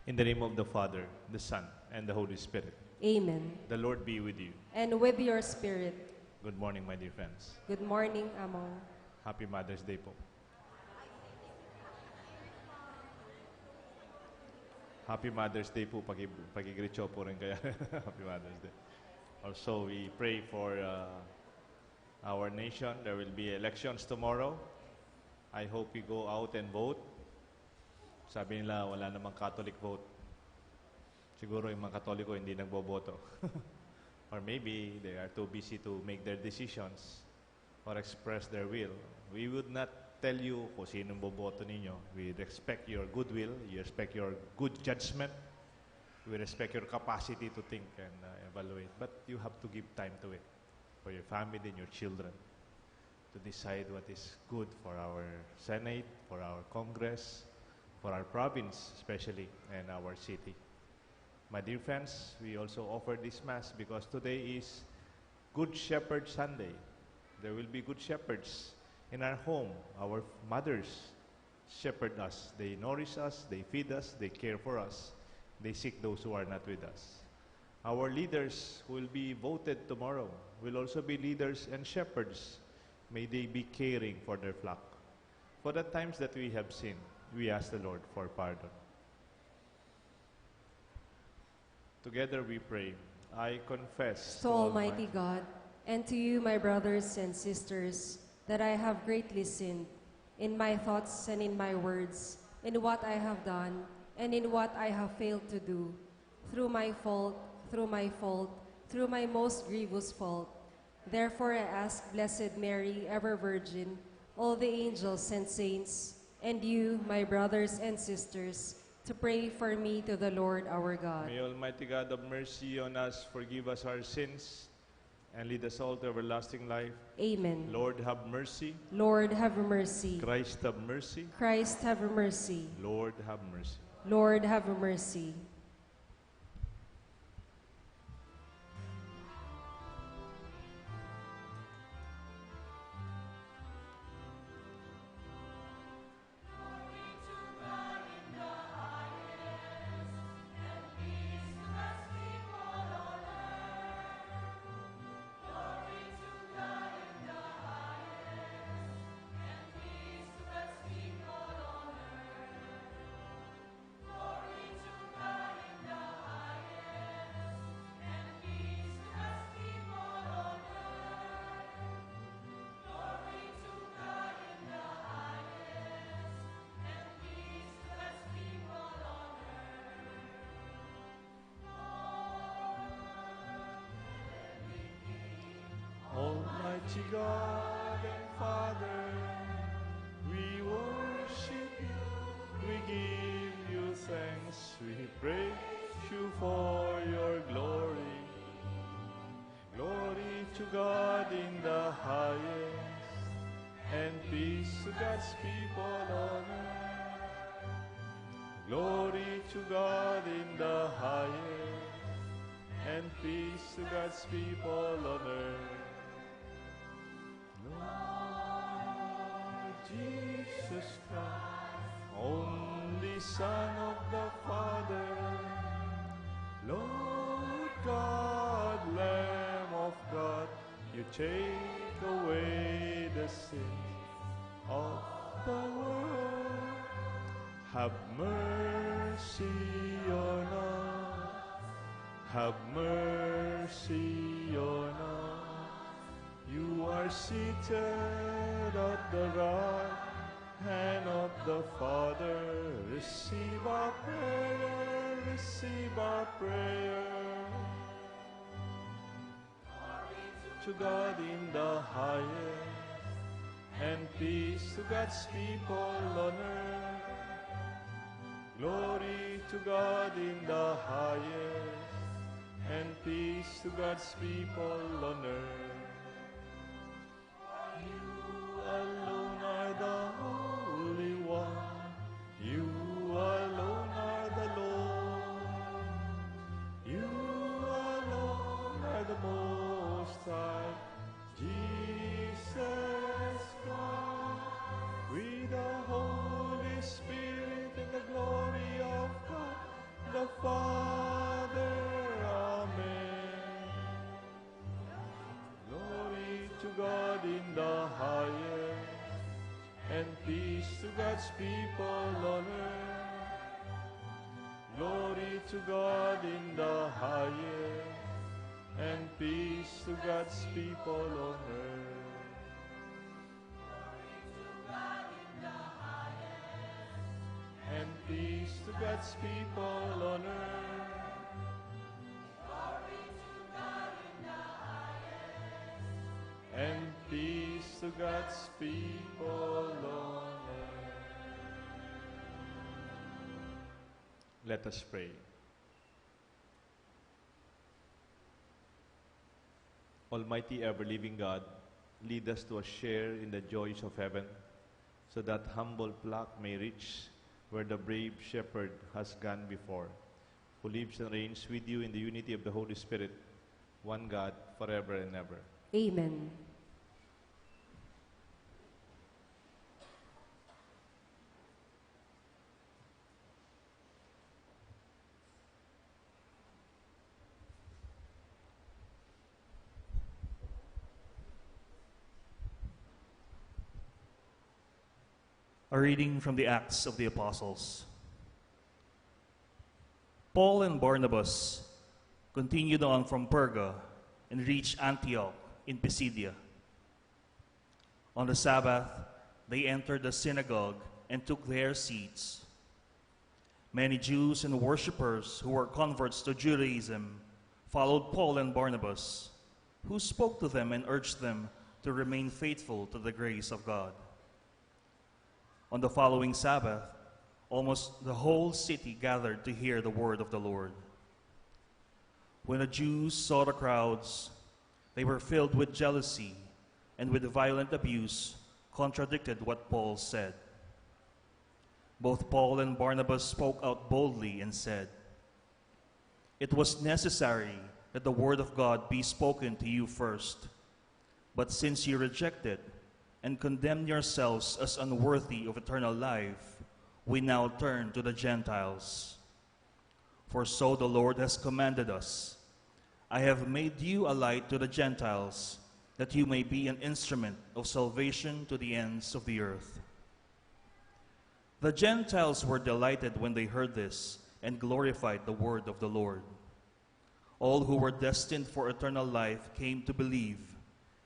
In the name of the Father, the Son, and the Holy Spirit. Amen. The Lord be with you. And with your spirit. Good morning, my dear friends. Good morning, Amo. Happy Mother's Day po. Happy Mother's Day po. Pagigricho po rin kaya. Happy Mother's Day. Also, we pray for our nation. There will be elections tomorrow. I hope we go out and vote. Sabi nila, wala namang Catholic vote. Siguro yung mga Katoliko hindi nagboboto. Or maybe they are too busy to make their decisions or express their will. We would not tell you kung sinong boboto ninyo. We respect your goodwill. We respect your good judgment. We respect your capacity to think and evaluate. But you have to give time to it for your family and your children to decide what is good for our Senate, for our Congress, for our province especially, and our city. My dear friends, we also offer this Mass because today is Good Shepherd Sunday. There will be good shepherds in our home. Our mothers shepherd us. They nourish us, they feed us, they care for us. They seek those who are not with us. Our leaders who will be voted tomorrow will also be leaders and shepherds. May they be caring for their flock. For the times that we have sinned, we ask the Lord for pardon. Together we pray. I confess to Almighty God and to you, my brothers and sisters, that I have greatly sinned in my thoughts and in my words, in what I have done and in what I have failed to do, through my fault, through my most grievous fault. Therefore I ask Blessed Mary, ever Virgin, all the angels and saints, and you, my brothers and sisters, to pray for me to the Lord our God. May Almighty God have mercy on us, forgive us our sins, and lead us all to everlasting life. Amen. Lord, have mercy. Lord, have mercy. Christ, have mercy. Christ, have mercy. Lord, have mercy. Lord, have mercy. Almighty God and Father, we worship you, we give you thanks, we praise you for your glory. Glory to God in the highest, and peace to God's people on earth. Glory to God in the highest, and peace to God's people on earth. Lord Jesus Christ, only Son of the Father, Lord God, Lamb of God, you take away the sins of the world. Have mercy on us, have mercy on us. You are seated at the right hand of the Father. Receive our prayer, receive our prayer. To God in the highest, and peace to God's people on earth. Glory to God in the highest, and peace to God's people on earth. You alone are the Holy One. You alone are the Lord. You alone are the Most High. Jesus Christ, with the Holy Spirit and the glory of God, in the highest, and peace to God's people on earth. Glory to God in the highest, and peace to God's people on earth. And peace to God's people on earth. Glory to God in the highest. And peace to God's people on earth. Let us pray. Almighty ever-living God, lead us to a share in the joys of heaven, so that humble flock may reach where the brave shepherd has gone before, who lives and reigns with you in the unity of the Holy Spirit, one God, forever and ever. Amen. A reading from the Acts of the Apostles. Paul and Barnabas continued on from Perga and reached Antioch in Pisidia. On the Sabbath, they entered the synagogue and took their seats. Many Jews and worshippers who were converts to Judaism followed Paul and Barnabas, who spoke to them and urged them to remain faithful to the grace of God. On the following Sabbath, almost the whole city gathered to hear the word of the Lord. When the Jews saw the crowds, they were filled with jealousy and with violent abuse contradicted what Paul said. Both Paul and Barnabas spoke out boldly and said, "It was necessary that the word of God be spoken to you first, but since you reject it and condemn yourselves as unworthy of eternal life, we now turn to the Gentiles. For so the Lord has commanded us, I have made you a light to the Gentiles, that you may be an instrument of salvation to the ends of the earth." The Gentiles were delighted when they heard this and glorified the word of the Lord. All who were destined for eternal life came to believe,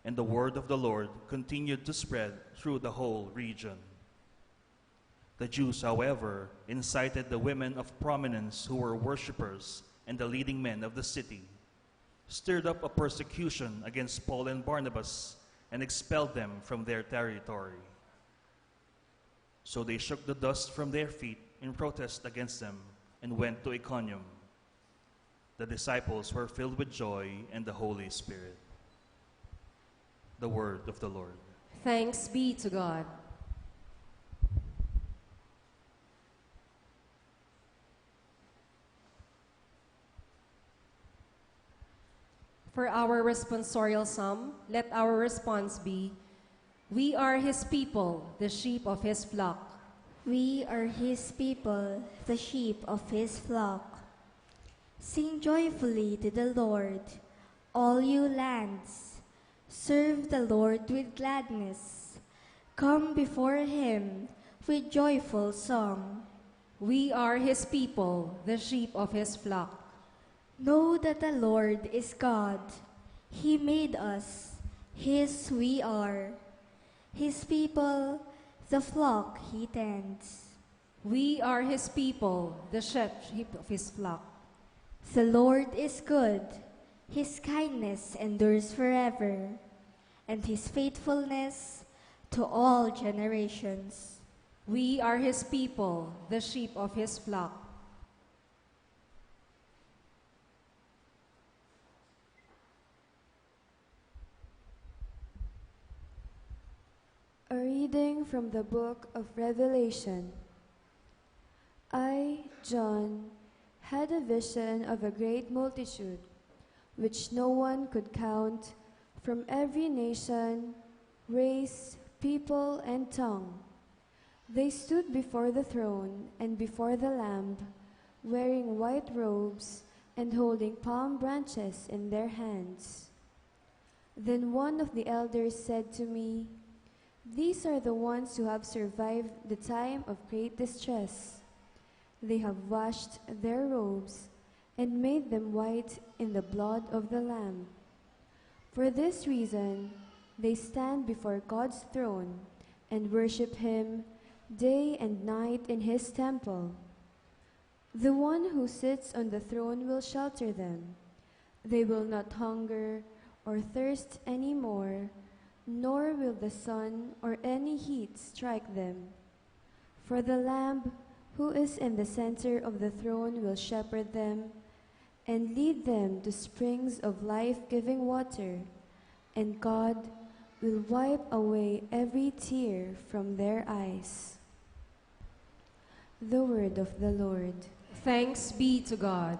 and the word of the Lord continued to spread through the whole region. The Jews, however, incited the women of prominence who were worshippers and the leading men of the city, stirred up a persecution against Paul and Barnabas, and expelled them from their territory. So they shook the dust from their feet in protest against them and went to Iconium. The disciples were filled with joy and the Holy Spirit. The word of the Lord. Thanks be to God. For our responsorial psalm, let our response be, "We are his people, the sheep of his flock." We are his people, the sheep of his flock. Sing joyfully to the Lord, all you lands. Serve the Lord with gladness. Come before him with joyful song. We are his people, the sheep of his flock. Know that the Lord is God. He made us, his we are. His people, the flock he tends. We are his people, the sheep of his flock. The Lord is good. His kindness endures forever, and his faithfulness to all generations. We are his people, the sheep of his flock. A reading from the book of Revelation. I, John, had a vision of a great multitude, which no one could count, from every nation, race, people, and tongue. They stood before the throne and before the Lamb, wearing white robes and holding palm branches in their hands. Then one of the elders said to me, "These are the ones who have survived the time of great distress. They have washed their robes and made them white in the blood of the Lamb. For this reason, they stand before God's throne and worship Him day and night in His temple. The one who sits on the throne will shelter them. They will not hunger or thirst any more, nor will the sun or any heat strike them. For the Lamb who is in the center of the throne will shepherd them and lead them to springs of life-giving water, and God will wipe away every tear from their eyes." The word of the Lord. Thanks be to God.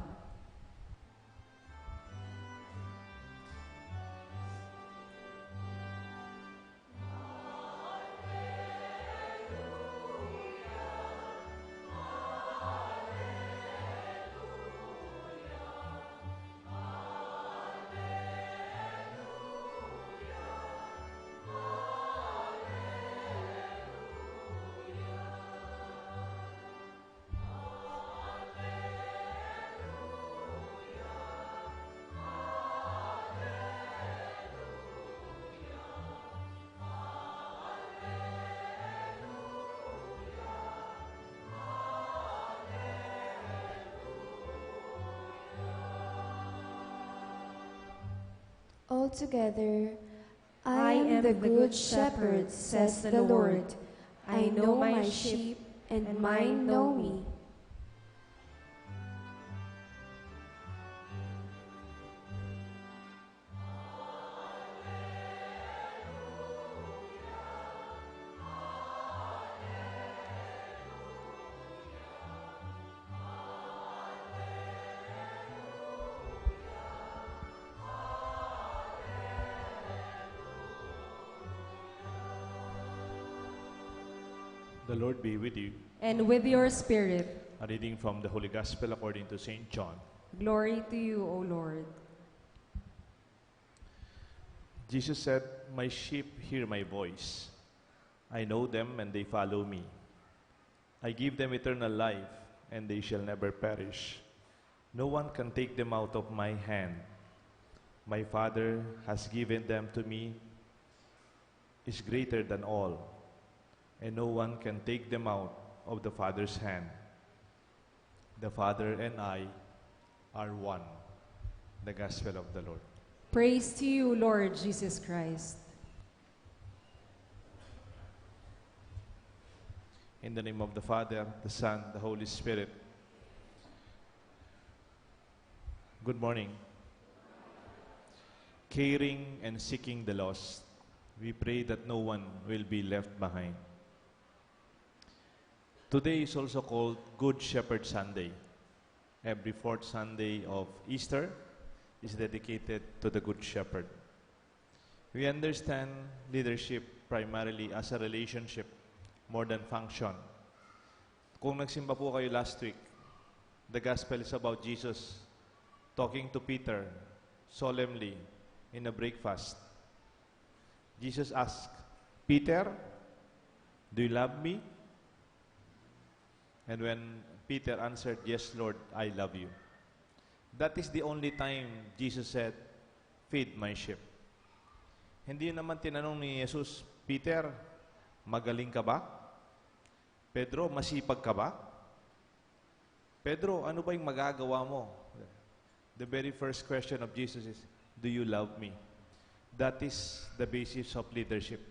Altogether, I am the good shepherd, says the Lord. I know my sheep, and mine know me. The Lord be with you. And with your spirit. A reading from the Holy Gospel according to St. John. Glory to you, O Lord. Jesus said, "My sheep hear my voice. I know them and they follow me. I give them eternal life, and they shall never perish. No one can take them out of my hand. My Father has given them to me, is greater than all, and no one can take them out of the Father's hand. The Father and I are one." The Gospel of the Lord. Praise to you, Lord Jesus Christ. In the name of the Father, the Son, the Holy Spirit. Good morning. Caring and seeking the lost, we pray that no one will be left behind. Today is also called Good Shepherd Sunday. Every fourth Sunday of Easter is dedicated to the Good Shepherd. We understand leadership primarily as a relationship more than function. Kung nagsimba po kayo last week, the Gospel is about Jesus talking to Peter solemnly in a breakfast. Jesus asked, "Peter, do you love me?" And when Peter answered, "Yes, Lord, I love you." That is the only time Jesus said, "Feed my sheep." Hindi naman tinanong ni Jesus, "Peter, magaling ka ba? Pedro, masipag ka ba? Pedro, ano ba yung magagawa mo?" The very first question of Jesus is, "Do you love me?" That is the basis of leadership.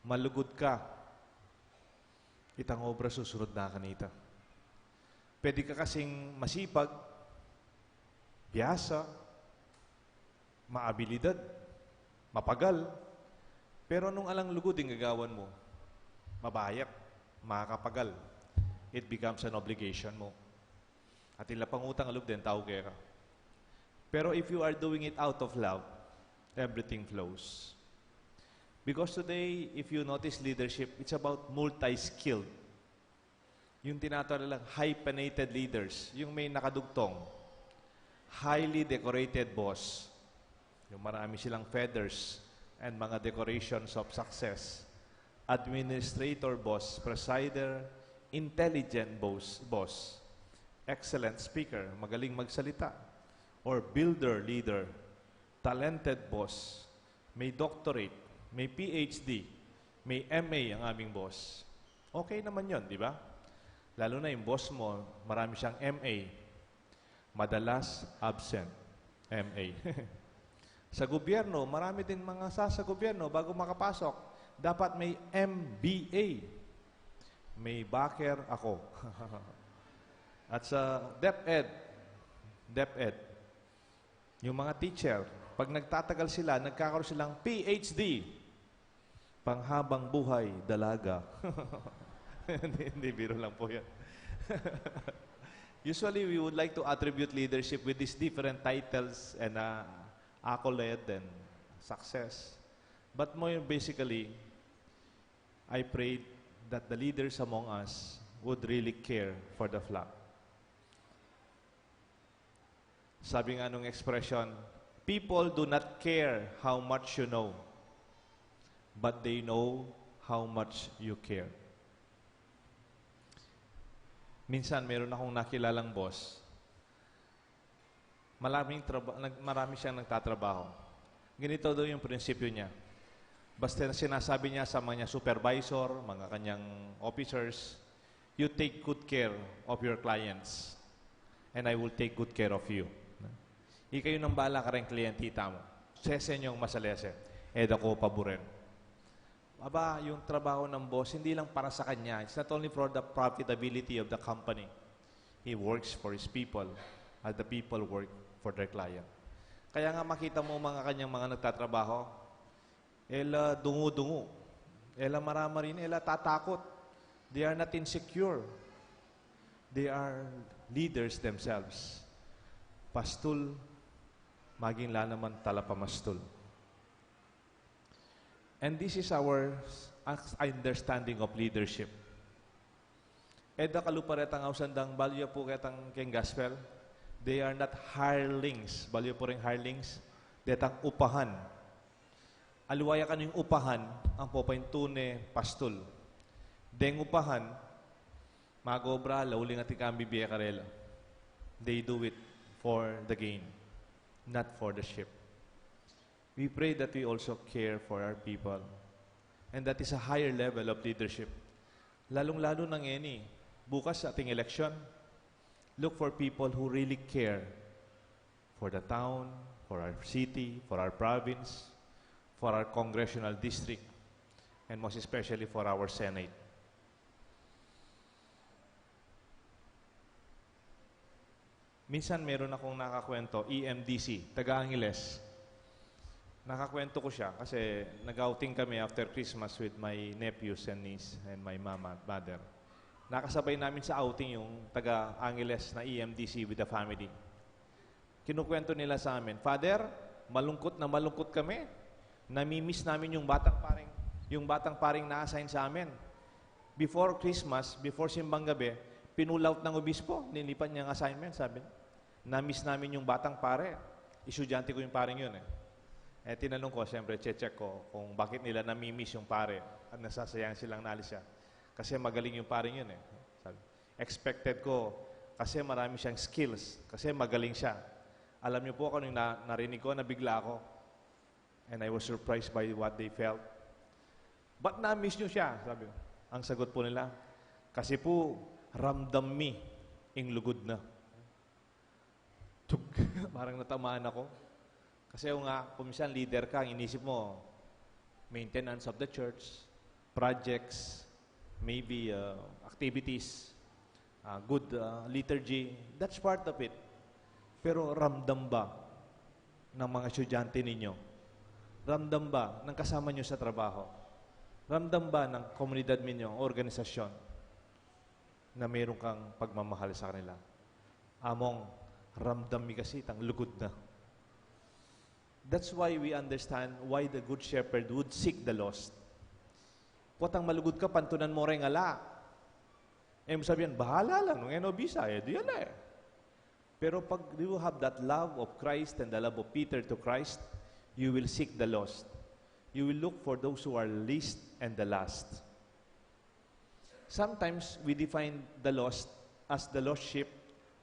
Malugod ka, itang obra susunod na kanita. Pwede ka kasing masipag, biyasa, maabilidad, mapagal, pero nung alang lugod yung gagawan mo, mabayak, makakapagal, it becomes an obligation mo. At ilapangutang alog din, tao kaya ka. Pero if you are doing it out of love, everything flows. Because today, if you notice leadership, it's about multi-skilled. Yung tinatawag lang, hyphenated leaders, yung may nakadugtong, highly decorated boss, Yung marami silang feathers and mga decorations of success. Administrator boss, presider, intelligent boss, excellent speaker, magaling magsalita, or builder, leader, talented boss, may doctorate, may PhD, may MA ang aming boss. Okay naman yon, di ba? Lalo na yung boss mo, marami siyang MA. Madalas absent. MA. Sa gobyerno, marami din mga sa gobyerno bago makapasok. Dapat may MBA. May backer ako. At sa DepEd, yung mga teacher, pag nagtatagal sila, nagkakaroon silang PhD. Panghabang buhay, dalaga. Hindi, biro lang po yan. Usually, we would like to attribute leadership with these different titles and accolade and success. But more basically, I prayed that the leaders among us would really care for the flock. Sabi nga nung expression, people do not care how much you know, but they know how much you care. Minsan, meron akong nakilalang boss. Marami siyang nagtatrabaho. Ganito daw yung prinsipyo niya. Basta sinasabi niya sa mga supervisor, mga kanyang officers, you take good care of your clients, and I will take good care of you. Ikayo nang bahala ka rin kliyentita mo. Sesen yung masalese. Ako paboren. Aba, yung trabaho ng boss, hindi lang para sa kanya. It's not only for the profitability of the company. He works for his people, as the people work for their client. Kaya nga makita mo mga kanyang mga nagtatrabaho, dungu-dungu. Marama rin, tatakot. They are not insecure. They are leaders themselves. Pastul, maging naman talapamastul. And this is our understanding of leadership. Eda kaluparetang ausandang balyo po ketang keng gospel. They are not hirelings. Balyo po rin hirelings. Detang upahan. Aluwaya ka yung upahan, ang popaintune pastul. Deng upahan, magobra, lauling at ikambi biya karela. They do it for the gain, not for the ship. We pray that we also care for our people. And that is a higher level of leadership. Lalong-lalo ng bukas sa ating election, look for people who really care for the town, for our city, for our province, for our congressional district, and most especially for our Senate. Minsan meron akong nakakwento, EMDC, taga-Angeles. Nakakwento ko siya kasi nag-outing kami after Christmas with my nephews and niece and my mother. Nakasabay namin sa outing yung taga-Angeles na EMDC with the family. Kinukwento nila sa amin, Father, malungkot na malungkot kami. Namimiss namin yung batang paring na-assign sa amin. Before Christmas, before simbang gabi, pinulaut ng obispo, nilipan niyang assignment, sabi. Na-miss namin yung batang pare. Estudyante ko yung paring yun tinanong ko, siyempre, check ko kung bakit nila namimiss yung pare at nasasayang silang nalis siya. Kasi magaling yung paring yun Sabi. Expected ko, kasi marami siyang skills, kasi magaling siya. Alam niyo po kung narinig ko, nabigla ako. And I was surprised by what they felt. Ba't na-miss niyo siya? Sabi ko. Ang sagot po nila, kasi po, ramdam mi, ing lugod na. Tug, parang natamaan ako. Kasi kumisan leader ka, ang inisip mo, maintenance of the church, projects, maybe activities, good liturgy, that's part of it. Pero ramdam ba ng mga estudyante ninyo? Ramdam ba ng kasama nyo sa trabaho? Ramdam ba ng komunidad ninyo, organisasyon, na mayroon kang pagmamahal sa kanila? Among, ramdam mi kasi, tang lugod na. That's why we understand why the Good Shepherd would seek the lost. Kuwatang malugod ka, pantunan mo rin ala. Mo sabihin, bahala lang, nung enobisa, diyan Pero pag you have that love of Christ and the love of Peter to Christ, You will seek the lost. You will look for those who are least and the last. Sometimes we define the lost as the lost sheep,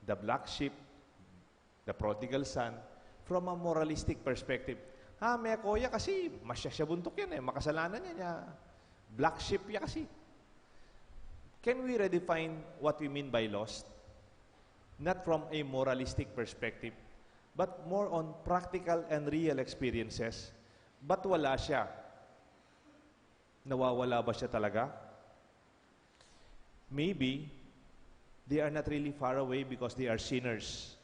the black sheep, the prodigal son, from a moralistic perspective. May kuya kasi, masya siya buntok yan makasalanan niya. Black sheep ya kasi. Can we redefine what we mean by lost? Not from a moralistic perspective, but more on practical and real experiences. Ba't wala siya? Nawawala ba siya talaga? Maybe, they are not really far away because they are sinners,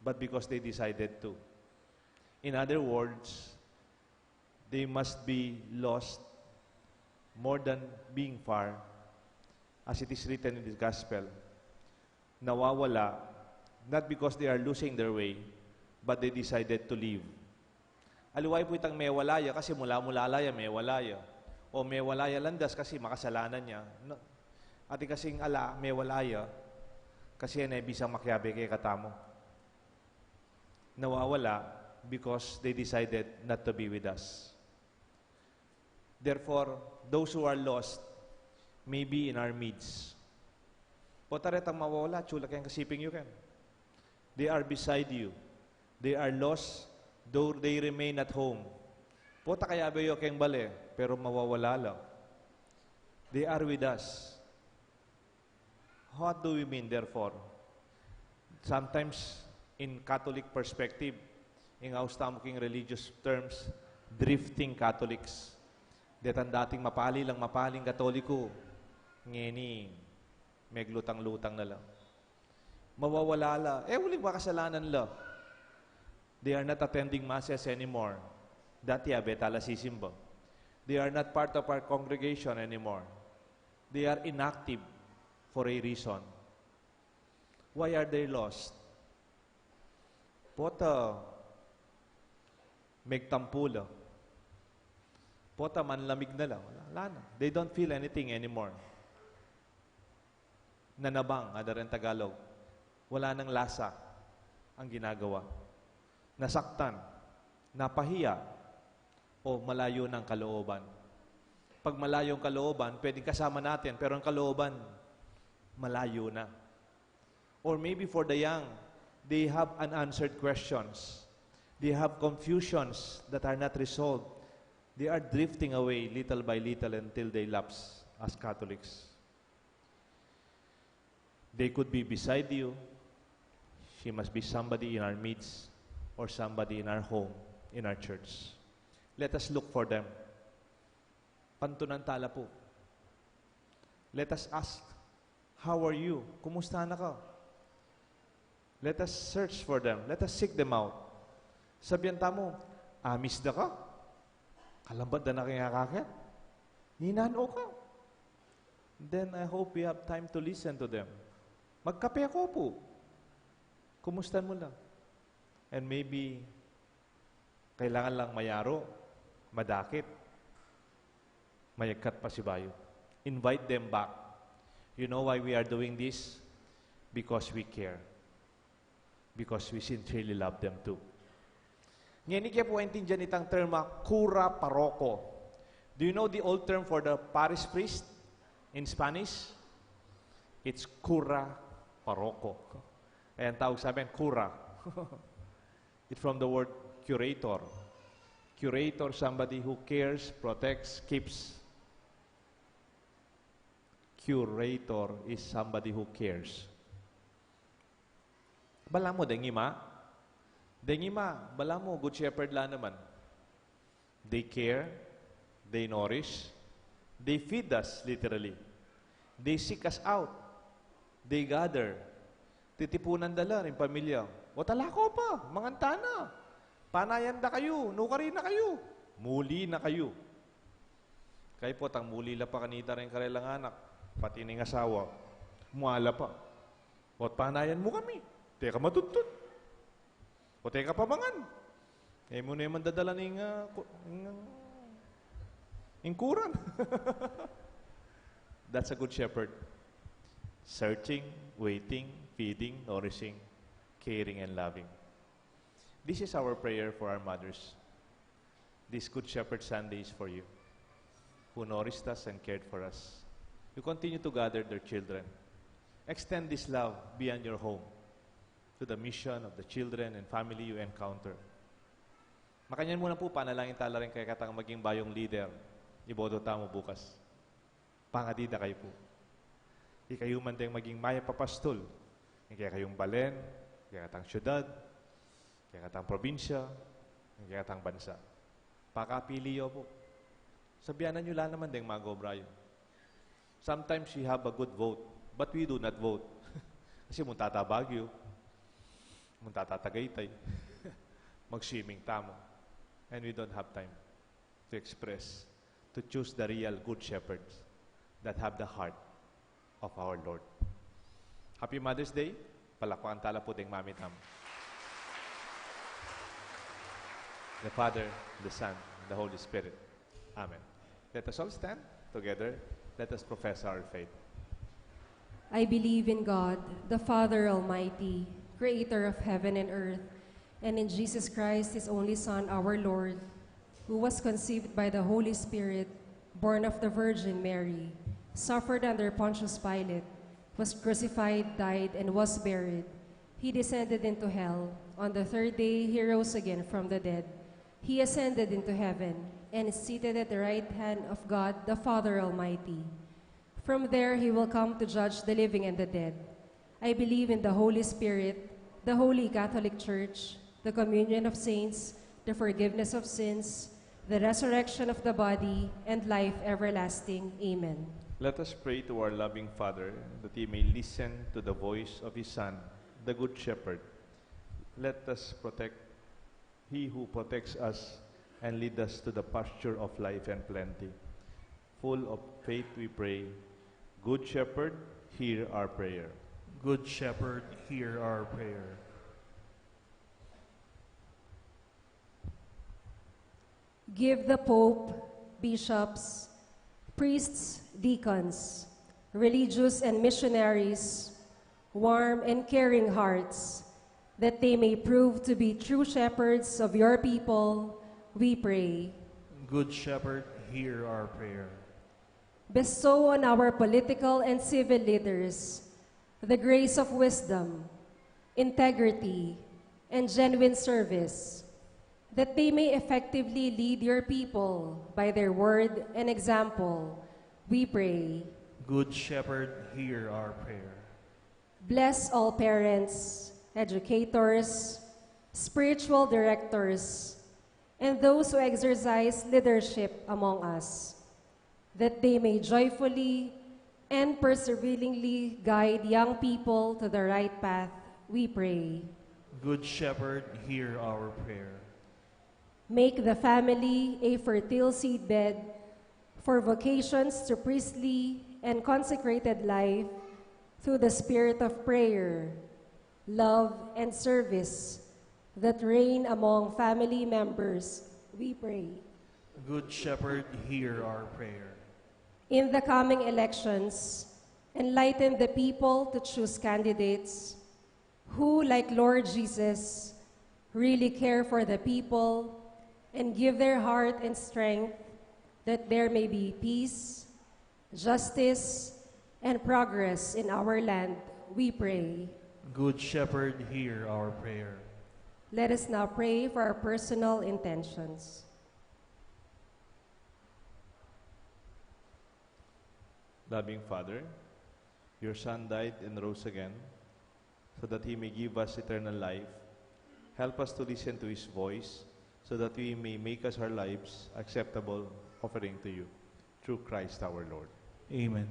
but because they decided to. In other words, they must be lost more than being far, as it is written in the gospel. Nawawala, not because they are losing their way, but they decided to leave. Aliway po itang may walaya kasi mula-mulalaya may walaya. O may walaya landas kasi makasalanan niya. No. Ati kasing ala, may walaya kasi yan ay bisang makyabe kay katamo. Nawawala because they decided not to be with us. Therefore, those who are lost may be in our midst. Potaretang mawawala, chula kayang kasiping you can. They are beside you. They are lost, though they remain at home. Pota kaya bayo kayang bale, pero mawawala lang. They are with us. What do we mean, therefore? Sometimes, in Catholic perspective, in austamking religious terms, drifting Catholics. Detang dating mapaling Katoliko, ngeni, may glutang-lutang na lang. Mawawala la. Uling makasalanan la. They are not attending masses anymore. Dati betala sisimba. They are not part of our congregation anymore. They are inactive for a reason. Why are they lost? Pota megtampula. Pota manlamig na lang. Wala na. They don't feel anything anymore. Nanabang, ada rin Tagalog. Wala nang lasa ang ginagawa. Nasaktan, napahiya, o malayo ng kalooban. Pag malayo ang kalooban, pwedeng kasama natin, pero ang kalooban, malayo na. Or maybe for the young, they have unanswered questions. They have confusions that are not resolved. They are drifting away little by little until they lapse as Catholics. They could be beside you. She must be somebody in our midst or somebody in our home, in our church. Let us look for them. Pantunantala po. Let us ask, how are you? Kumusta na ka? Let us search for them. Let us seek them out. Sabihan tamo, amis na ka? Kalambad na kaya kakit? Ninano ka? Then I hope we have time to listen to them. Magkape ako po. Kumusta mo lang? And maybe, kailangan lang mayaro, madakit, mayagkat pa si bayo. Invite them back. You know why we are doing this? Because we care. Because we sincerely love them too. Ngayon, kaya po intindihan itang terma, cura parroco. Do you know the old term for the parish priest in Spanish? It's cura parroco. Ayan, tawag sa amin, cura. It's from the word curator. Curator, somebody who cares, protects, keeps. Curator is somebody who cares. Bala mo, dengima? Dengima, bala mo, good shepherd la naman. They care, they nourish, they feed us, literally. They seek us out. They gather. Titipunan dala ng pamilya. O talako pa, mangantana. Panayan na kayo, nukari na kayo. Muli na kayo. Kaya po, tang muli la pa kanita rin karelang anak, pati ng asawa, muala pa. O panayan mo kami. Teka matutut. O teka pamangan. Mo na yung mandadala ng kuran. That's a good shepherd. Searching, waiting, feeding, nourishing, caring, and loving. This is our prayer for our mothers. This Good Shepherd Sunday is for you, who nourished us and cared for us. You continue to gather their children. Extend this love beyond your home to the mission of the children and family you encounter. Makanyan muna po, panalangin tala rin kay katang maging bayong leader. Iboto tamo bukas. Pangadida kayo po. Ikayo man din maging maya papastol. Kaya kayong balen, kaya katang syudad, kaya katang probinsya, kaya katang bansa. Pakapiliyo po. Sabihanan nyo lang naman din mag-obrayo. Sometimes we have a good vote, but we do not vote. Kasi muntata Baguio, muntata Tagaytay, mag-swimming tamo. And we don't have time to express, to choose the real good shepherds that have the heart of our Lord. Happy Mother's Day. Palakpakan tala po ding mami tam. The Father, the Son, and the Holy Spirit. Amen. Let us all stand together. Let us profess our faith. I believe in God, the Father Almighty, creator of heaven and earth, and in Jesus Christ, his only Son, our Lord, who was conceived by the Holy Spirit, born of the Virgin Mary, suffered under Pontius Pilate, was crucified, died, and was buried. He descended into hell. On the third day, he rose again from the dead. He ascended into heaven and is seated at the right hand of God, the Father Almighty. From there, he will come to judge the living and the dead. I believe in the Holy Spirit, the Holy Catholic Church, the communion of saints, the forgiveness of sins, the resurrection of the body, and life everlasting. Amen. Let us pray to our loving Father that He may listen to the voice of His Son, the Good Shepherd. Let us protect He who protects us and lead us to the pasture of life and plenty. Full of faith we pray, Good Shepherd, hear our prayer. Good Shepherd, hear our prayer. Give the Pope, bishops, priests, deacons, religious and missionaries, warm and caring hearts, that they may prove to be true shepherds of your people, we pray. Good Shepherd, hear our prayer. Bestow on our political and civil leaders the grace of wisdom, integrity, and genuine service, that they may effectively lead your people by their word and example, we pray. Good Shepherd, hear our prayer. Bless all parents, educators, spiritual directors, and those who exercise leadership among us, that they may joyfully and perseveringly guide young people to the right path, we pray. Good Shepherd, hear our prayer. Make the family a fertile seedbed for vocations to priestly and consecrated life through the spirit of prayer, love, and service that reign among family members, we pray. Good Shepherd, hear our prayer. In the coming elections, enlighten the people to choose candidates who, like Lord Jesus, really care for the people and give their heart and strength that there may be peace, justice, and progress in our land, we pray. Good Shepherd, hear our prayer. Let us now pray for our personal intentions. Loving Father, your Son died and rose again so that He may give us eternal life. Help us to listen to His voice so that we may make us our lives acceptable offering to you. Through Christ our Lord. Amen.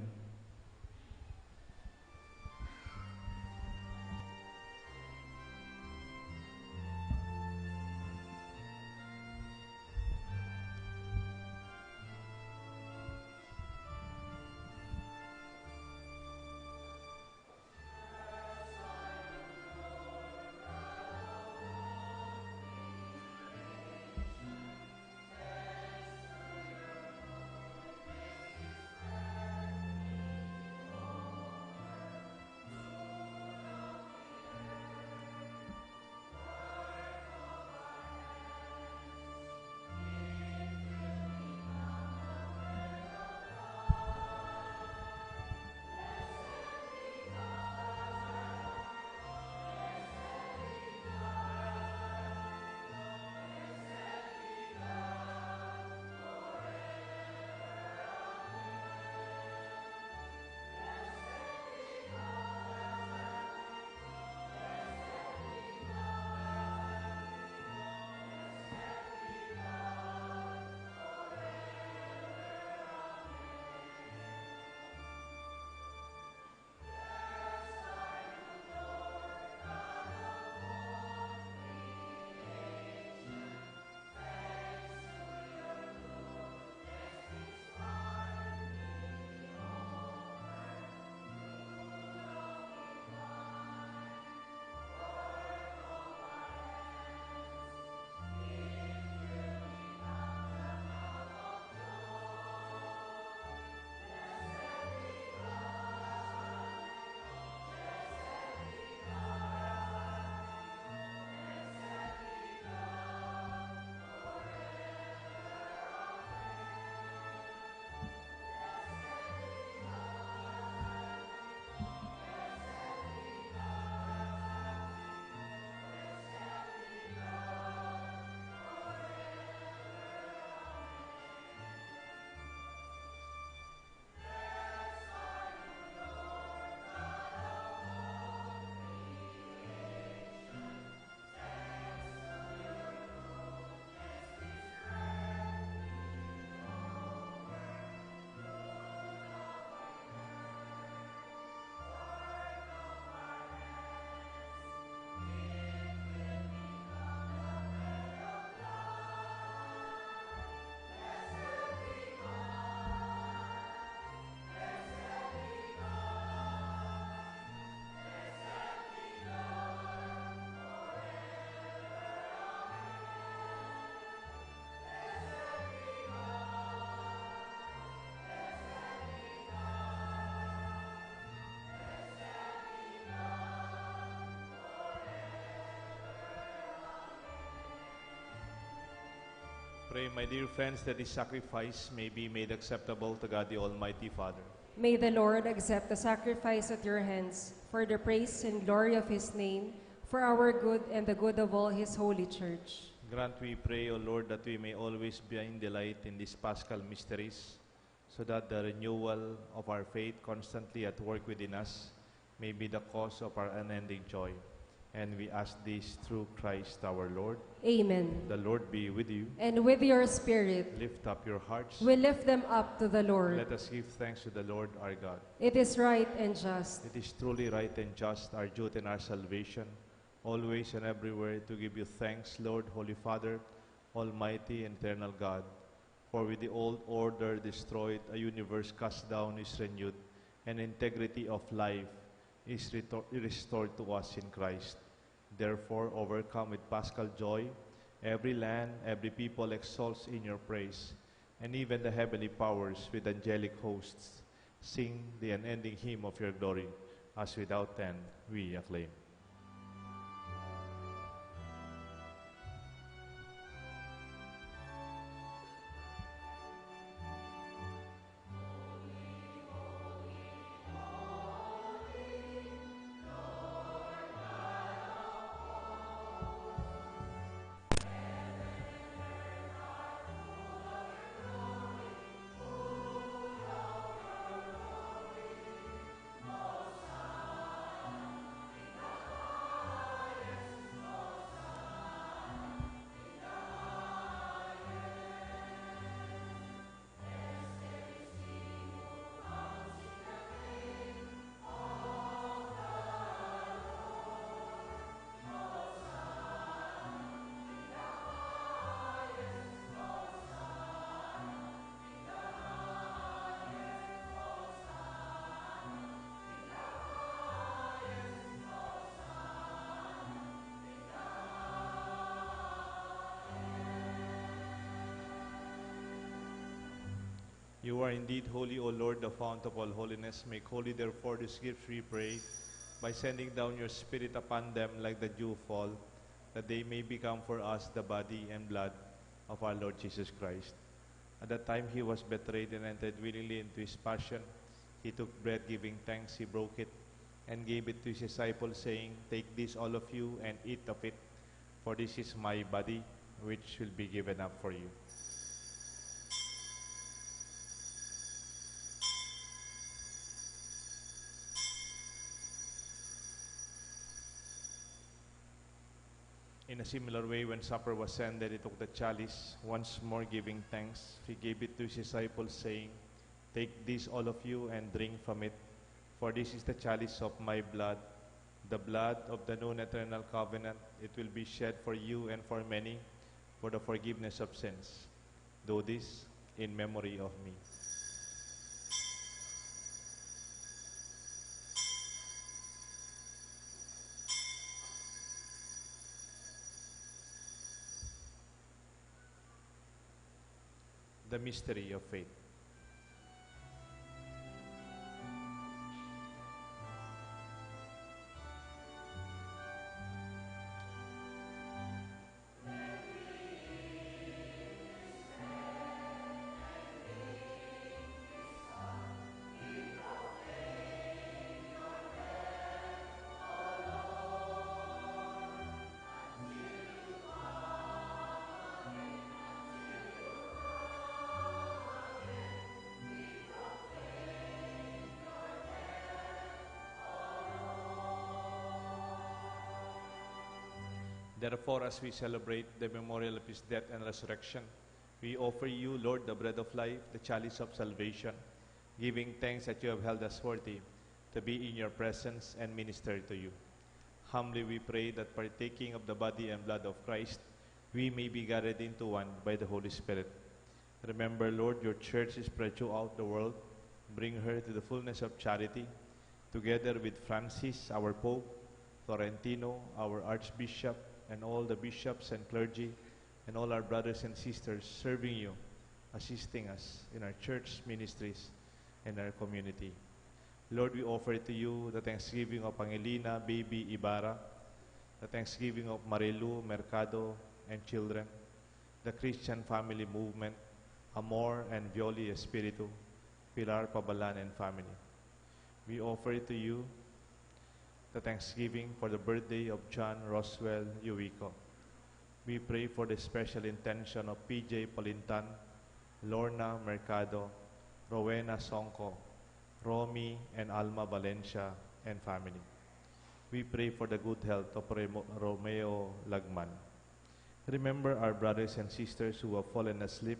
Pray, my dear friends, that this sacrifice may be made acceptable to God the Almighty Father. May the Lord accept the sacrifice at your hands for the praise and glory of his name, for our good and the good of all his holy church. Grant, we pray, O Lord, that we may always find delight in these Paschal mysteries, so that the renewal of our faith constantly at work within us may be the cause of our unending joy. And we ask this through Christ our Lord. Amen. The Lord be with you. And with your spirit, Lift up your hearts. we lift them up to the Lord. Let us give thanks to the Lord our God. It is right and just, It is truly right and just, our duty and our salvation, always and everywhere to give you thanks, Lord, Holy Father, Almighty and eternal God. For with the old order destroyed, a universe cast down is renewed, and integrity of life is restored to us in Christ. Therefore, overcome with paschal joy, every land, every people exalts in your praise, and even the heavenly powers with angelic hosts sing the unending hymn of your glory, as without end we acclaim. You are indeed holy, O Lord, the fount of all holiness. Make holy, therefore, these gifts, we pray, by sending down your Spirit upon them like the dew fall, that they may become for us the body and blood of our Lord Jesus Christ. At the time he was betrayed and entered willingly into his passion, he took bread, giving thanks, he broke it, and gave it to his disciples, saying, Take this, all of you, and eat of it, for this is my body, which will be given up for you. In a similar way, when supper was ended, he took the chalice, once more giving thanks. He gave it to his disciples, saying, Take this, all of you, and drink from it, for this is the chalice of my blood, the blood of the new and eternal covenant. It will be shed for you and for many, for the forgiveness of sins. Do this in memory of me. The mystery of faith. Therefore, as we celebrate the memorial of his death and resurrection, we offer you, Lord, the bread of life, the chalice of salvation, giving thanks that you have held us worthy to be in your presence and minister to you. Humbly we pray that partaking of the body and blood of Christ, we may be gathered into one by the Holy Spirit. Remember, Lord, your church is spread throughout the world. Bring her to the fullness of charity, together with Francis, our Pope, Florentino, our Archbishop, and all the bishops and clergy, and all our brothers and sisters serving you, assisting us in our church ministries and our community. Lord, we offer to you the thanksgiving of Angelina, baby Ibarra, the thanksgiving of Marilu, Mercado, and children, the Christian Family Movement, Amor and Violi Espiritu, Pilar Pabalan and family. We offer to you the thanksgiving for the birthday of John Roswell Uico. We pray for the special intention of PJ Palintan, Lorna Mercado, Rowena Songko, Romy and Alma Valencia and family. We pray for the good health of Romeo Lagman. Remember our brothers and sisters who have fallen asleep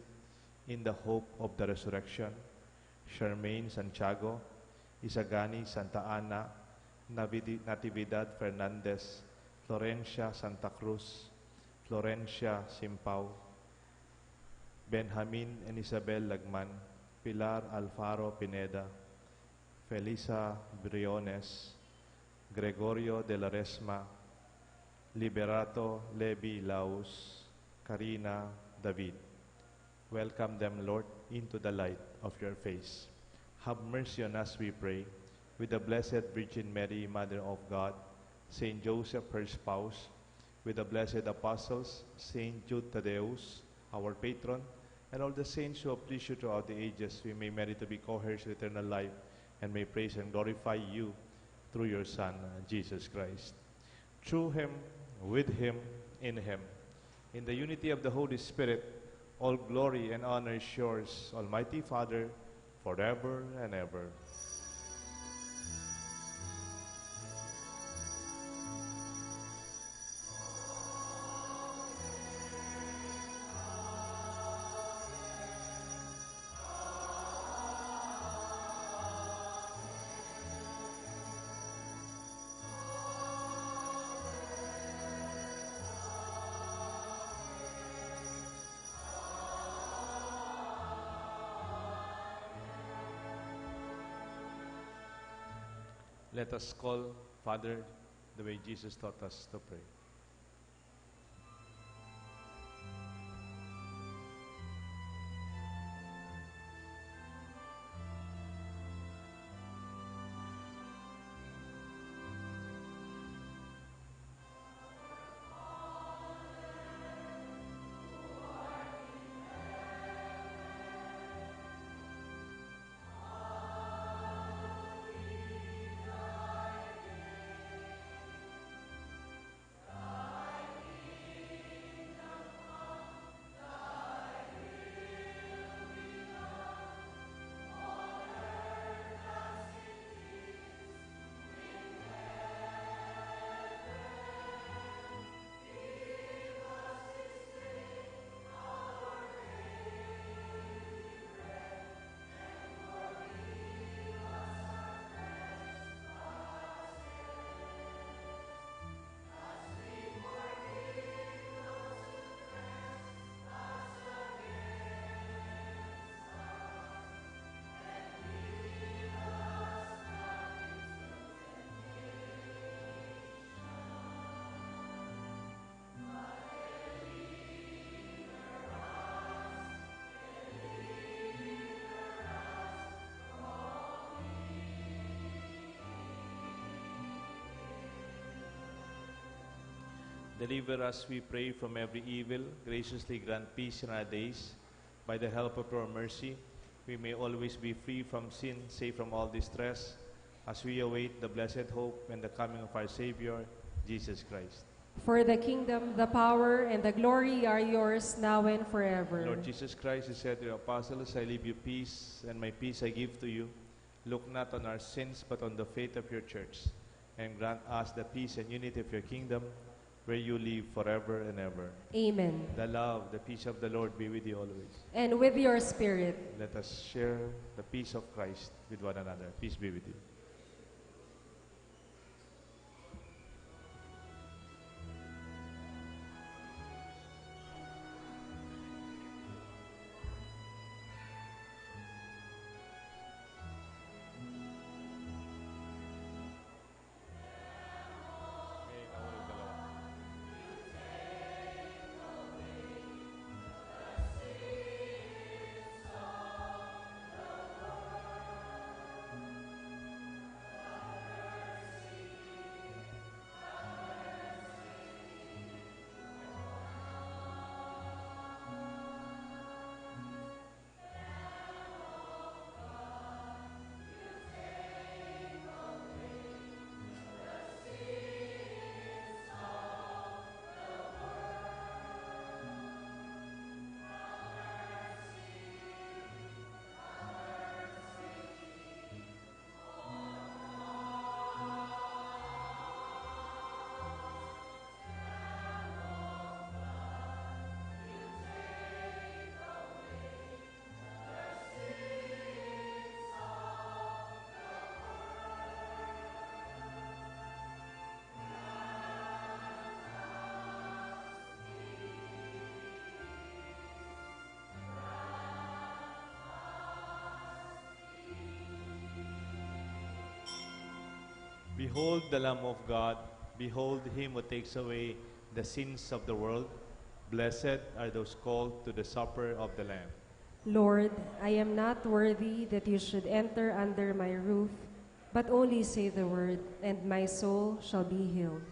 in the hope of the resurrection: Charmaine Santiago, Isagani Santa Ana, Natividad Fernandez, Florencia Santa Cruz, Florencia Simpao, Benjamin and Isabel Lagman, Pilar Alfaro Pineda, Felisa Briones, Gregorio de la Resma, Liberato Levi Laus, Karina David. Welcome them, Lord, into the light of your face. Have mercy on us, we pray, with the Blessed Virgin Mary, Mother of God, Saint Joseph, her spouse, with the blessed apostles, Saint Jude Thaddeus, our patron, and all the saints who have pleased you throughout the ages, we may merit to be co-heirs of eternal life and may praise and glorify you through your Son, Jesus Christ. Through him, with him, in him, in the unity of the Holy Spirit, all glory and honor is yours, Almighty Father, forever and ever. Let us call Father the way Jesus taught us to pray. Deliver us, we pray, from every evil. Graciously grant peace in our days. By the help of your mercy, we may always be free from sin, safe from all distress, as we await the blessed hope and the coming of our Savior, Jesus Christ. For the kingdom, the power, and the glory are yours now and forever. Lord Jesus Christ, you said to your apostles, I leave you peace, and my peace I give to you. Look not on our sins, but on the faith of your church, and grant us the peace and unity of your kingdom, where you live forever and ever. Amen. The love, the peace of the Lord be with you always. And with your spirit. Let us share the peace of Christ with one another. Peace be with you. Behold the Lamb of God. Behold him who takes away the sins of the world. Blessed are those called to the supper of the Lamb. Lord, I am not worthy that you should enter under my roof, but only say the word, and my soul shall be healed.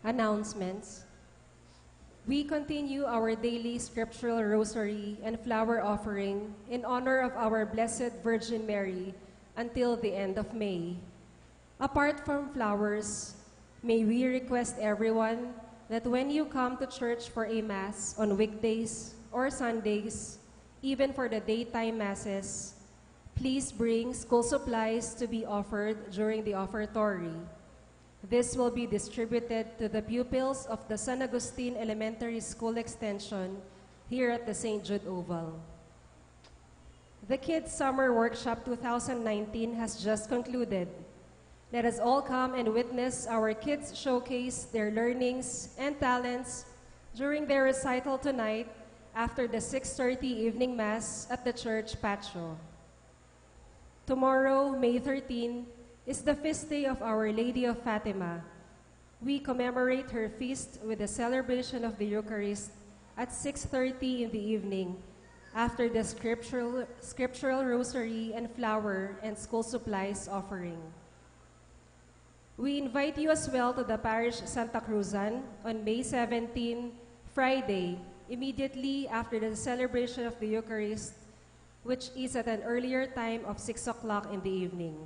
Announcements. We continue our daily scriptural rosary and flower offering in honor of our Blessed Virgin Mary until the end of May. Apart from flowers, may we request everyone that when you come to church for a Mass on weekdays or Sundays, even for the daytime Masses, please bring school supplies to be offered during the offertory. This will be distributed to the pupils of the San Agustin Elementary School Extension here at the St. Jude Oval. The Kids Summer Workshop 2019 has just concluded. Let us all come and witness our kids showcase their learnings and talents during their recital tonight after the 6:30 evening Mass at the church patio. Tomorrow, May 13, is the feast day of Our Lady of Fatima. We commemorate her feast with the celebration of the Eucharist at 6:30 in the evening after the scriptural rosary and flower and school supplies offering. We invite you as well to the Parish Santa Cruzan on May 17, Friday, immediately after the celebration of the Eucharist, which is at an earlier time of 6 o'clock in the evening.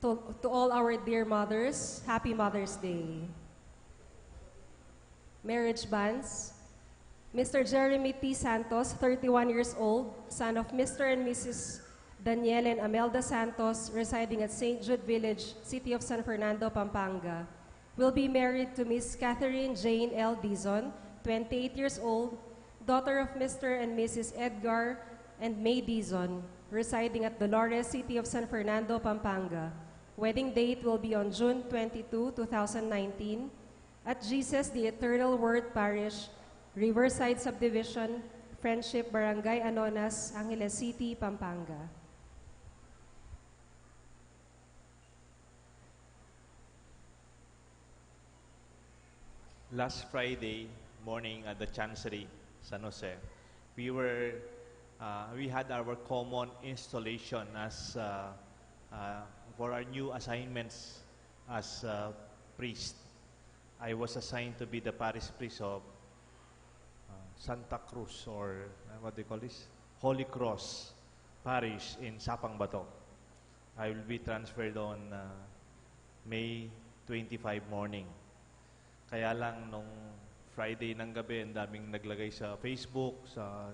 To all our dear mothers, Happy Mother's Day. Marriage banns. Mr. Jeremy T. Santos, 31 years old, son of Mr. and Mrs. Daniel and Amelda Santos, residing at St. Jude Village, City of San Fernando, Pampanga, will be married to Miss Catherine Jane L. Dizon, 28 years old, daughter of Mr. and Mrs. Edgar and May Dizon, residing at Dolores, City of San Fernando, Pampanga. Wedding date will be on June 22, 2019, at Jesus the Eternal Word Parish, Riverside Subdivision, Friendship, Barangay Anonas, Angeles City, Pampanga. Last Friday morning at the Chancery, San Jose, we had our common installation as for our new assignments as priest. I was assigned to be the parish priest of Santa Cruz, or what they call this? Holy Cross Parish in Sapang Bato. I will be transferred on May 25 morning. Kaya lang nung Friday ng gabi, ang daming naglagay sa Facebook, sa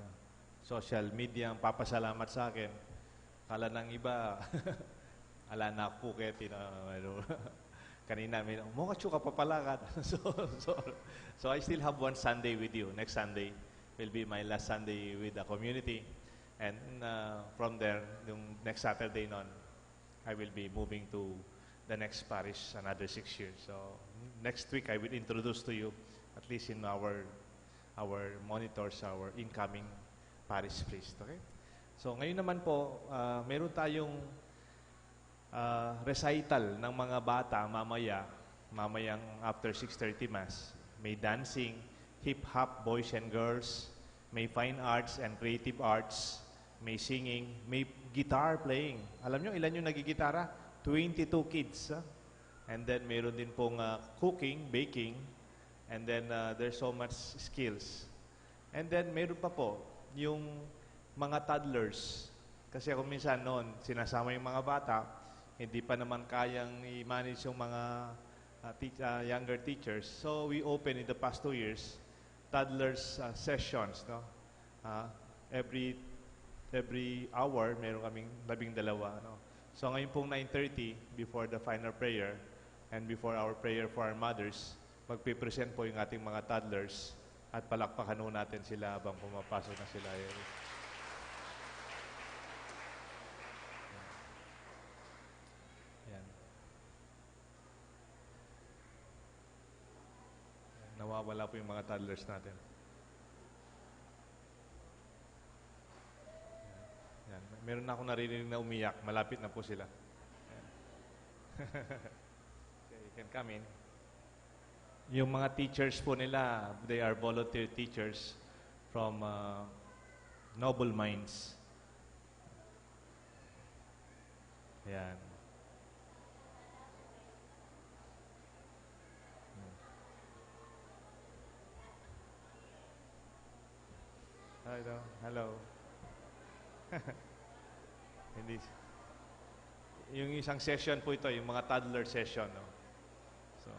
social media, ang papasalamat sa akin. Kala ng iba, ala na ako kaya kanina, mukha ka papalakat. so I still have one Sunday with you. Next Sunday will be my last Sunday with the community. And from there, yung next Saturday noon, I will be moving to the next parish another 6 years. So next week, I will introduce to you, at least in our monitors, our incoming parish priest. Okay? So ngayon naman po, meron tayong recital ng mga bata mamayang after 6:30 Mass. May dancing, hip-hop, boys and girls, may fine arts and creative arts, may singing, may guitar playing. Alam nyo, ilan yung nagigitara? 22 kids. And then, mayroon din pong cooking, baking, and then there's so much skills. And then, mayroon pa po yung mga toddlers. Kasi kung minsan noon, sinasama yung mga bata, hindi pa naman kayang i-manage yung mga younger teachers. So, we open in the past 2 years, toddlers sessions. No? Every hour, meron kaming 12. No? So ngayon pong 9:30, before the final prayer and before our prayer for our mothers, magpipresent po yung ating mga toddlers at palakpakan ho natin sila habang pumapasok na sila. Yan. Nawawala po yung mga toddlers natin. Yan. Meron na akong narinig na umiyak. Malapit na po sila. Okay, you can come in. Yung mga teachers po nila, they are volunteer teachers from Noble Minds. Yan. Hello. Hello. Hindi. Yung isang session po ito, yung mga toddler session. No? So,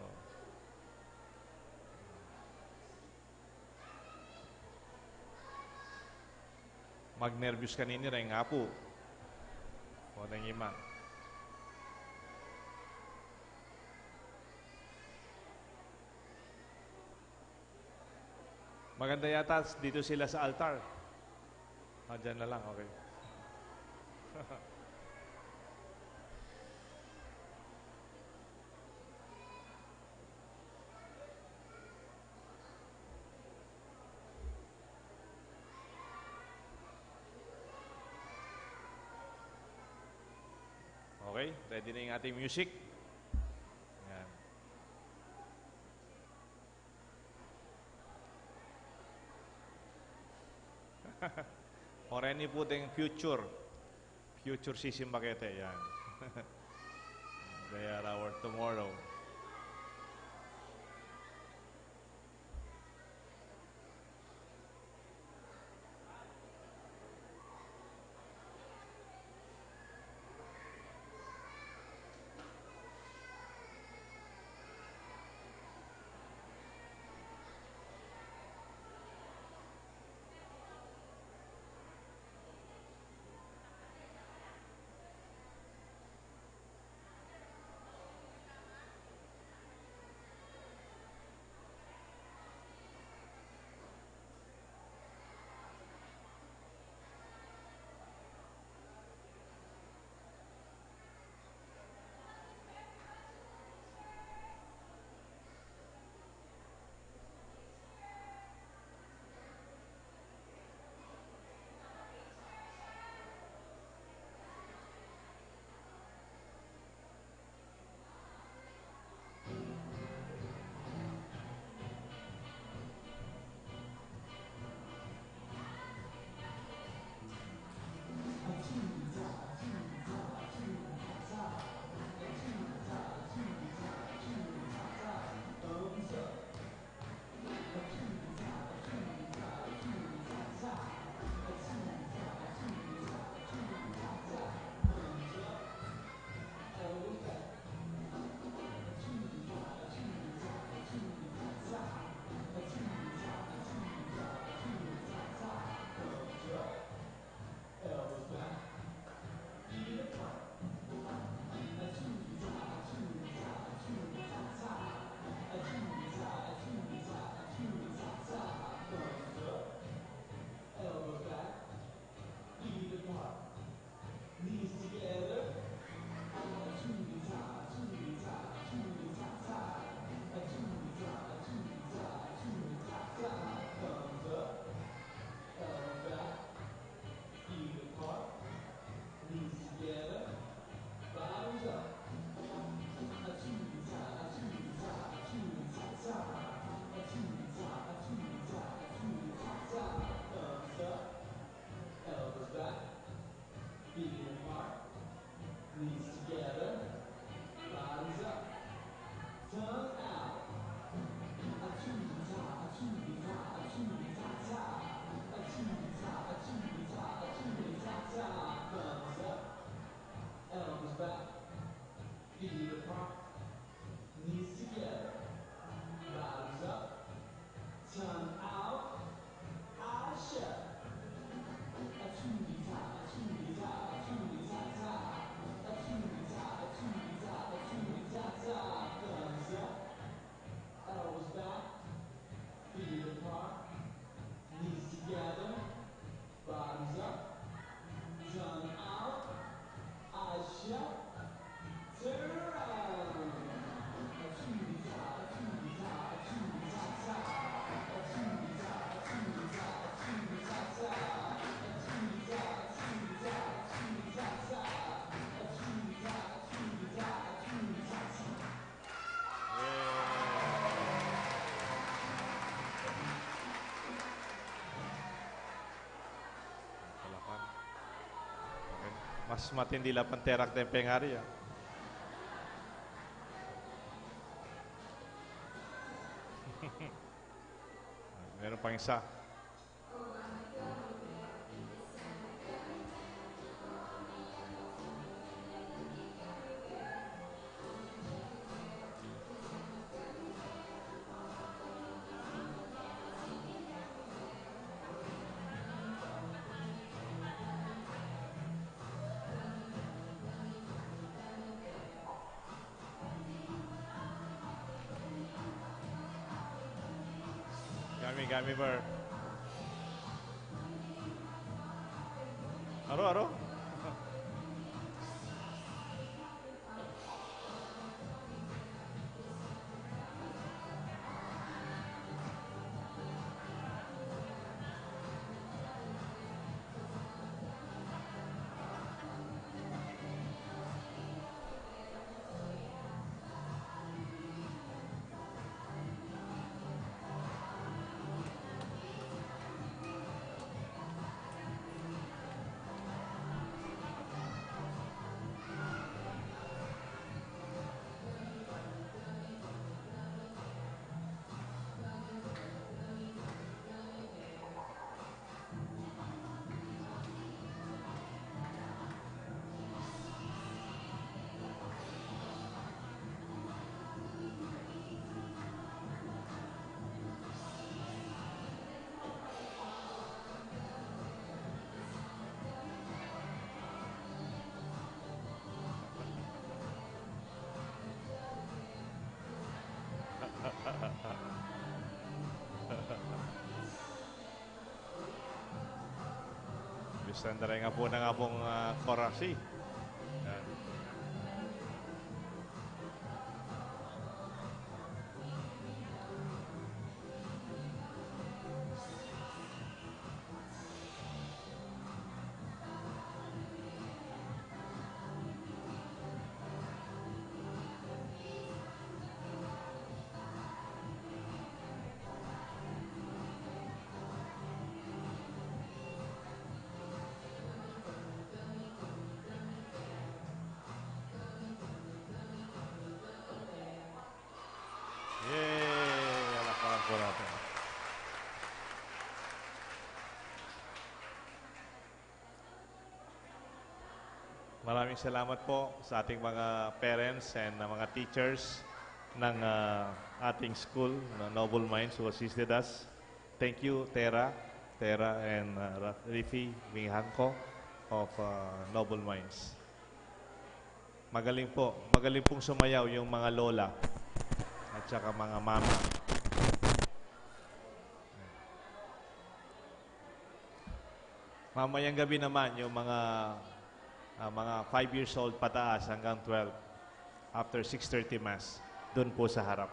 mag-nervous kanini rin nga po. O nang ima. Maganda yata dito sila sa altar. Dyan na lang, okay. Okay, ready na yung ating music. Yan. Oreni po din future Sisi Makete. Yan. They are our tomorrow. Mas matindi lang panterak na yung pengari. Meron pang isa. Gummy bear. Aro? Gusto na rin nga po na nga pong korasi. Yan. Yay! Alakpakan po natin. Maraming salamat po sa ating mga parents and mga teachers ng ating school, Noble Minds, who assisted us. Thank you, Tera and Rifi Minghanko of Noble Minds. Magaling pong sumayaw yung mga lola at saka mga mama. Mamayang gabi naman yung mga 5 years old pataas hanggang 12 after 6:30 Mass, doon po sa harap.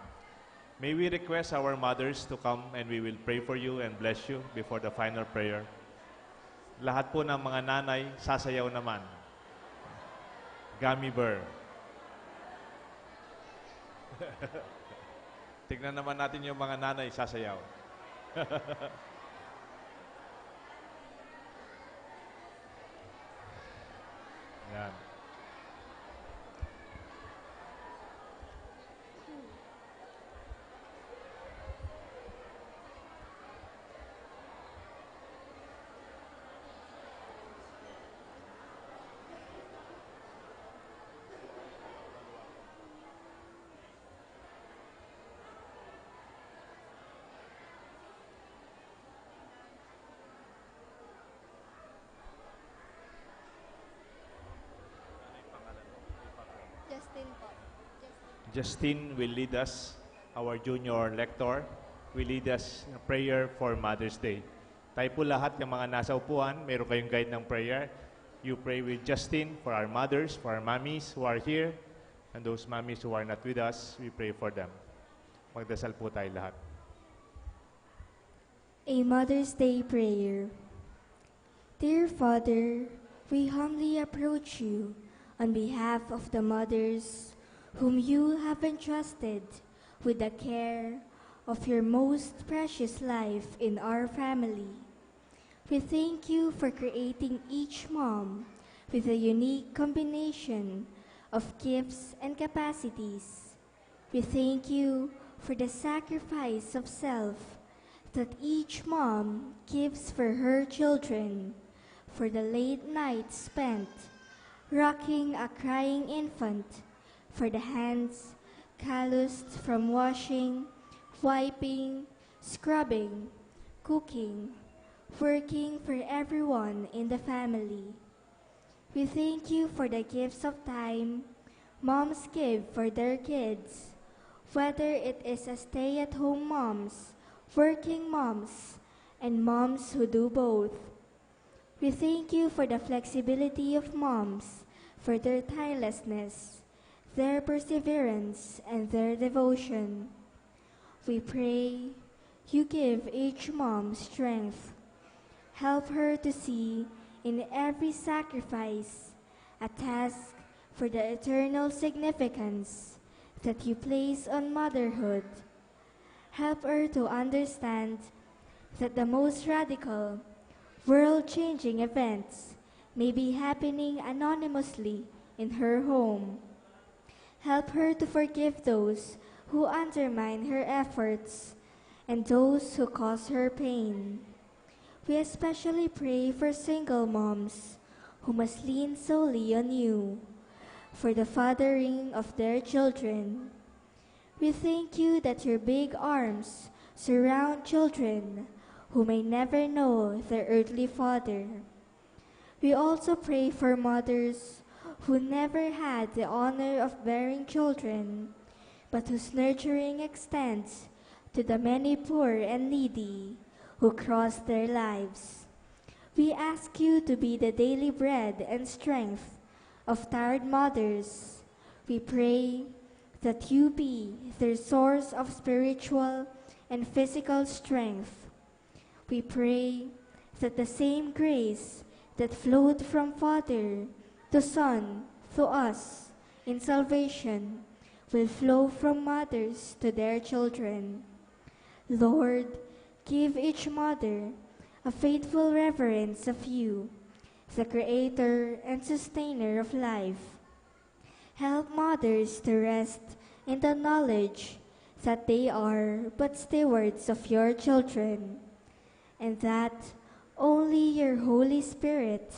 May we request our mothers to come and we will pray for you and bless you before the final prayer. Lahat po ng mga nanay, sasayaw naman. Gummy bear. Tignan naman natin yung mga nanay, sasayaw. Yan. Justin will lead us, our junior lector, will lead us in a prayer for Mother's Day. Tayo po lahat ng mga nasa upuan, mayroon kayong guide ng prayer. You pray with Justin for our mothers, for our mommies who are here, and those mommies who are not with us, we pray for them. Magdasal po tayo lahat. A Mother's Day Prayer. Dear Father, we humbly approach you on behalf of the mothers whom you have entrusted with the care of your most precious life in our family. We thank you for creating each mom with a unique combination of gifts and capacities. We thank you for the sacrifice of self that each mom gives for her children, for the late nights spent rocking a crying infant, for the hands calloused from washing, wiping, scrubbing, cooking, working for everyone in the family. We thank you for the gifts of time moms give for their kids, whether it is as stay-at-home moms working moms, and moms who do both. We thank you for the flexibility of moms, for their tirelessness, their perseverance, and their devotion. We pray you give each mom strength. Help her to see in every sacrifice a task for the eternal significance that you place on motherhood. Help her to understand that the most radical, world-changing events may be happening anonymously in her home. Help her to forgive those who undermine her efforts and those who cause her pain. We especially pray for single moms who must lean solely on you for the fathering of their children. We thank you that your big arms surround children who may never know their earthly father. We also pray for mothers who never had the honor of bearing children, but whose nurturing extends to the many poor and needy who cross their lives. We ask you to be the daily bread and strength of tired mothers. We pray that you be their source of spiritual and physical strength. We pray that the same grace that flowed from Father to Son to us in salvation will flow from mothers to their children. Lord, give each mother a faithful reverence of you, the Creator and Sustainer of life. Help mothers to rest in the knowledge that they are but stewards of your children, and that only your Holy Spirit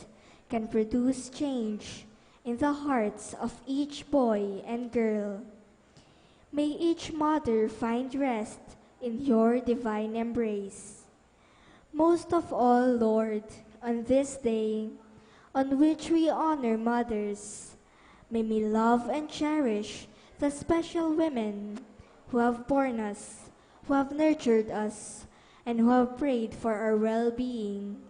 can produce change in the hearts of each boy and girl. May each mother find rest in your divine embrace. Most of all, Lord, on this day on which we honor mothers, may we love and cherish the special women who have borne us, who have nurtured us, and who have prayed for our well-being.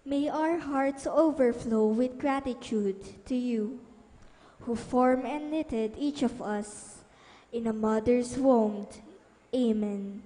May our hearts overflow with gratitude to you, who formed and knitted each of us in a mother's womb. Amen.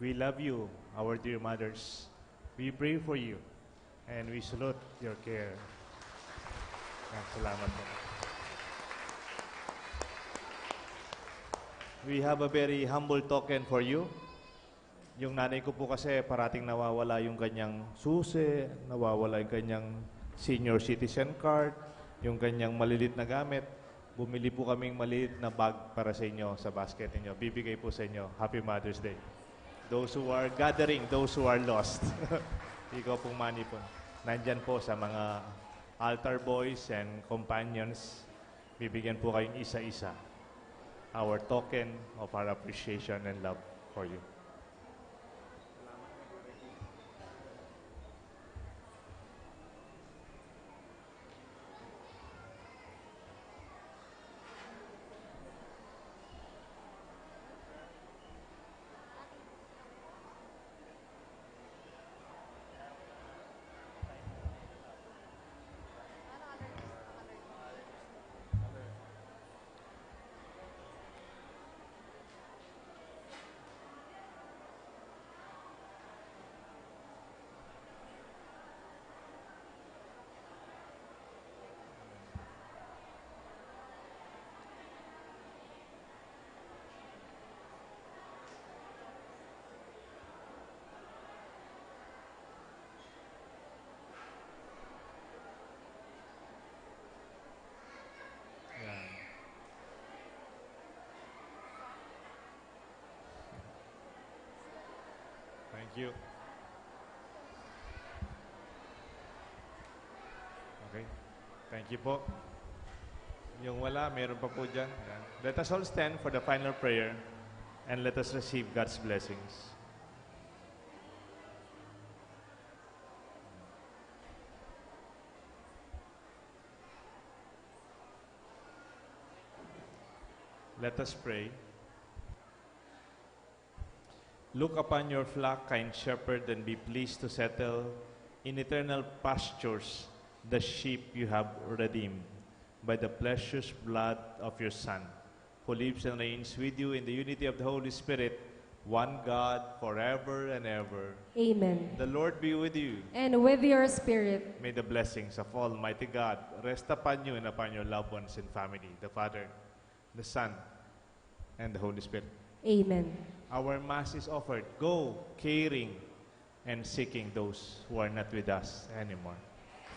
We love you, our dear mothers. We pray for you, and we salute your care. Salamat po. We have a very humble token for you. Yung nanay ko po kasi parating nawawala yung kanyang susi, nawawala yung kanyang senior citizen card, yung kanyang malilit na gamit. Bumili po kaming malilit na bag para sa inyo, sa basket ninyo. Bibigay po sa inyo. Happy Mother's Day. Those who are gathering, those who are lost. Ikaw pong money po. Nandyan po sa mga altar boys and companions. Bibigyan po kayong isa-isa. Our token of our appreciation and love for you. Thank you. Okay. Thank you po. Yung wala, meron pa po dyan. Yan. Let us all stand for the final prayer and let us receive God's blessings. Let us pray. Look upon your flock, kind shepherd, and be pleased to settle in eternal pastures the sheep you have redeemed by the precious blood of your Son, who lives and reigns with you in the unity of the Holy Spirit, one God, forever and ever. Amen. The Lord be with you. And with your spirit. May the blessings of Almighty God rest upon you and upon your loved ones and family, the Father, the Son, and the Holy Spirit. Amen. Our Mass is offered. Go caring and seeking those who are not with us anymore.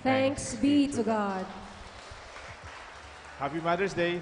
Thanks be to God. Happy Mother's Day.